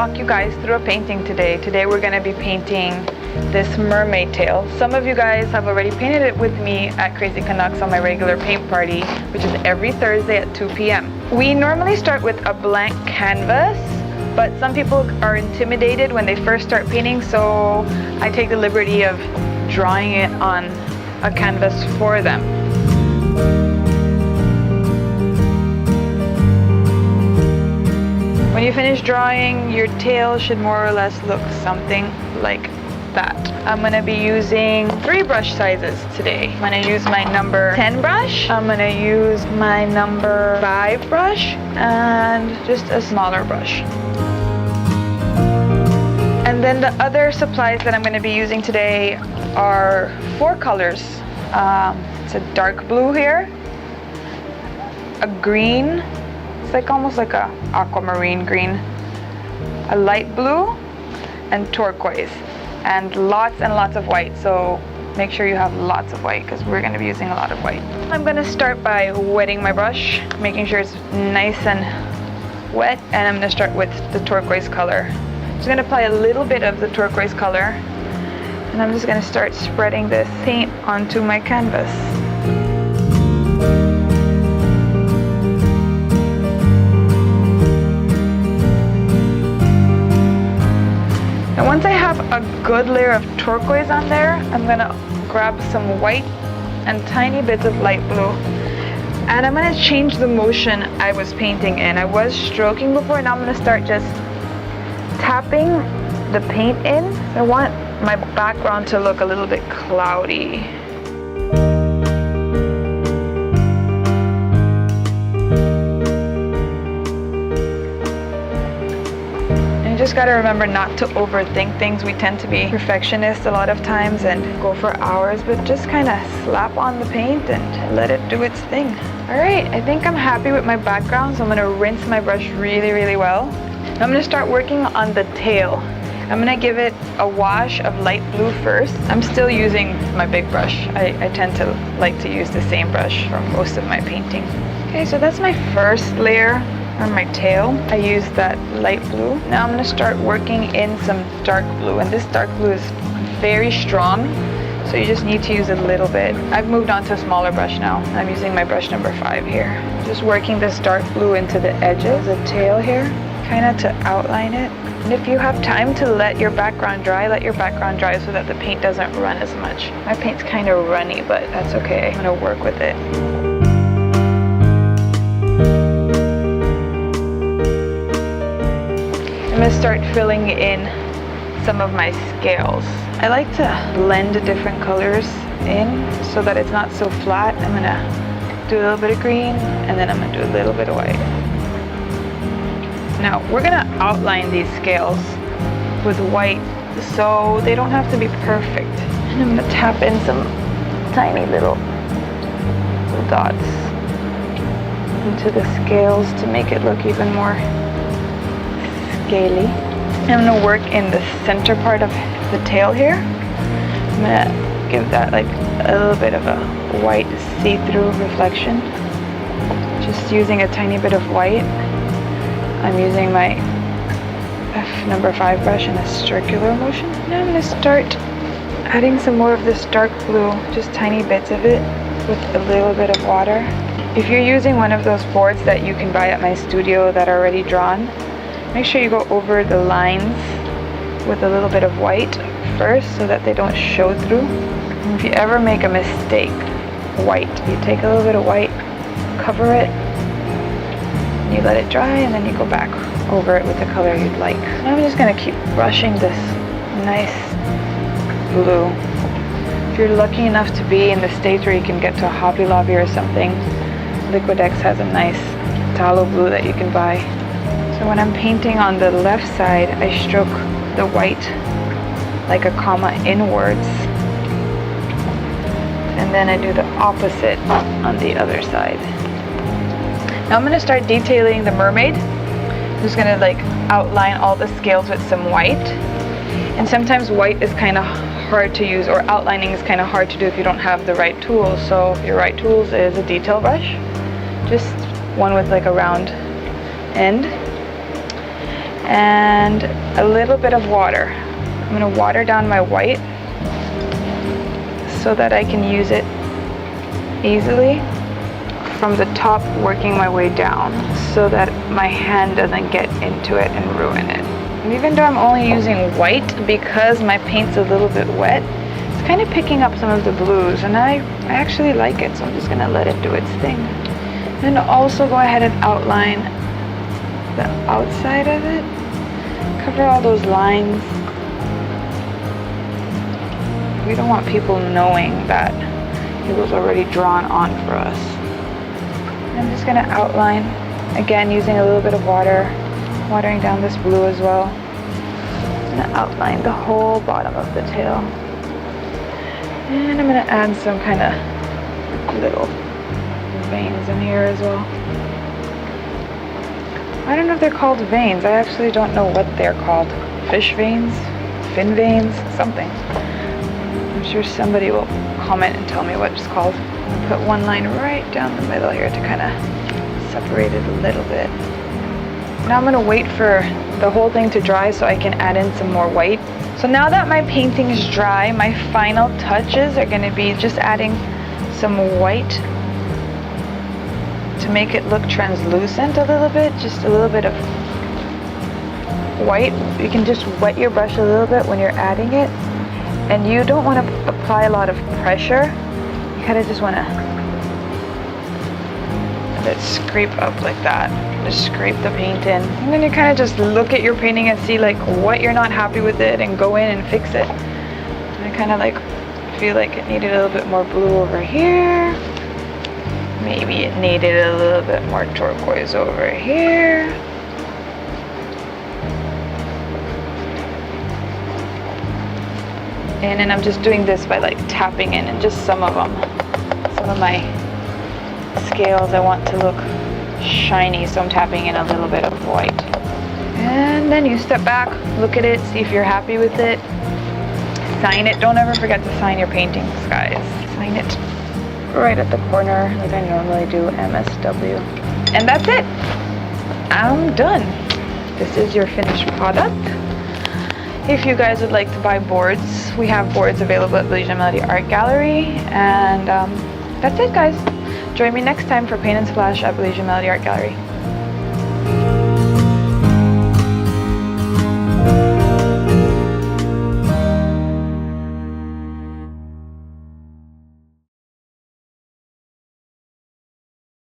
walk you guys through a painting today. Today we're going to be painting this mermaid tail. Some of you guys have already painted it with me at Crazy Canucks on my regular paint party, which is every Thursday at 2 p.m. We normally start with a blank canvas, but some people are intimidated when they first start painting, so I take the liberty of drawing it on a canvas for them. When you finish drawing, your tail should more or less look something like that. I'm going to be using 3 brush sizes today. I'm going to use my number 10 brush, I'm going to use my number 5 brush, and just a smaller brush. And then the other supplies that I'm going to be using today are 4 colors. It's a dark blue here, a green, it's like almost like a aquamarine green, a light blue, and turquoise, and lots of white. So make sure you have lots of white because we're going to be using a lot of white. I'm going to start by wetting my brush, making sure it's nice and wet, and I'm going to start with the turquoise color. I'm just going to apply a little bit of the turquoise color, and I'm just going to start spreading this paint onto my canvas. And once I have a good layer of turquoise on there, I'm going to grab some white and tiny bits of light blue. And I'm going to change the motion I was painting in. I was stroking before, now I'm going to start just tapping the paint in. I want my background to look a little bit cloudy. Just got to remember not to overthink things. We tend to be perfectionists a lot of times and go for hours, but just kind of slap on the paint and let it do its thing. Alright, I think I'm happy with my background, so I'm going to rinse my brush really well. I'm going to start working on the tail. I'm going to give it a wash of light blue first. I'm still using my big brush. I tend to like to use the same brush for most of my painting. Okay, so that's my first layer on my tail. I use that light blue. Now I'm going to start working in some dark blue, and this dark blue is very strong, so you just need to use a little bit. I've moved on to a smaller brush now. I'm using my brush number 5 here. Just working this dark blue into the edges of the tail here, kind of to outline it. And if you have time to let your background dry, let your background dry so that the paint doesn't run as much. My paint's kind of runny, but that's okay. I'm going to work with it. I'm going to start filling in some of my scales. I like to blend different colors in so that it's not so flat. I'm going to do a little bit of green, and then I'm going to do a little bit of white. Now we're going to outline these scales with white so they don't have to be perfect. And I'm going to tap in some tiny little dots into the scales to make it look even more scaly. I'm going to work in the center part of the tail here. I'm going to give that like a little bit of a white see-through reflection. Just using a tiny bit of white. I'm using my number 5 brush in a circular motion. Now I'm going to start adding some more of this dark blue, just tiny bits of it with a little bit of water. If you're using one of those boards that you can buy at my studio that are already drawn, make sure you go over the lines with a little bit of white first so that they don't show through. And if you ever make a mistake, white, you take a little bit of white, cover it, you let it dry, and then you go back over it with the color you'd like. And I'm just going to keep brushing this nice blue. If you're lucky enough to be in the States where you can get to a Hobby Lobby or something, Liquid-X has a nice phthalo blue that you can buy. So when I'm painting on the left side, I stroke the white like a comma inwards, and then I do the opposite on the other side. Now I'm going to start detailing the mermaid. I'm just going to like outline all the scales with some white. And sometimes white is kind of hard to use, or outlining is kind of hard to do if you don't have the right tools. So your right tools is a detail brush, just one with like a round end. and a little bit of water. I'm gonna water down my white so that I can use it easily from the top, working my way down so that my hand doesn't get into it and ruin it. And even though I'm only using white, because my paint's a little bit wet, it's kind of picking up some of the blues, and I actually like it, so I'm just gonna let it do its thing. And also go ahead and outline the outside of it. Cover all those lines. We don't want people knowing that it was already drawn on for us. I'm just gonna outline, again using a little bit of water, watering down this blue as well. I'm gonna outline the whole bottom of the tail. And I'm gonna add some kind of little veins in here as well. I don't know if they're called veins. I actually don't know what they're called. Fish veins? Fin veins? Something. I'm sure somebody will comment and tell me what it's called. I'll put one line right down the middle here to kind of separate it a little bit. Now I'm going to wait for the whole thing to dry so I can add in some more white. So now that my painting is dry, my final touches are going to be just adding some white to make it look translucent a little bit. Just a little bit of white. You can just wet your brush a little bit when you're adding it. And you don't want to apply a lot of pressure. You kind of just want to let it scrape up like that. Just scrape the paint in. And then you kind of just look at your painting and see like what you're not happy with it and go in and fix it. And I kind of like feel like it needed a little bit more blue over here. Maybe it needed a little bit more turquoise over here. And then I'm just doing this by like tapping in and just some of them. Some of my scales I want to look shiny, so I'm tapping in a little bit of white. And then you step back, look at it, see if you're happy with it. Sign it. Don't ever forget to sign your paintings, guys. Sign it right at the corner like I normally do, MSW. And that's it. I'm done. This is your finished product. If you guys would like to buy boards, we have boards available at Belize Melody Art Gallery. And that's it, guys. Join me next time for Paint and Splash at Belize Melody Art Gallery.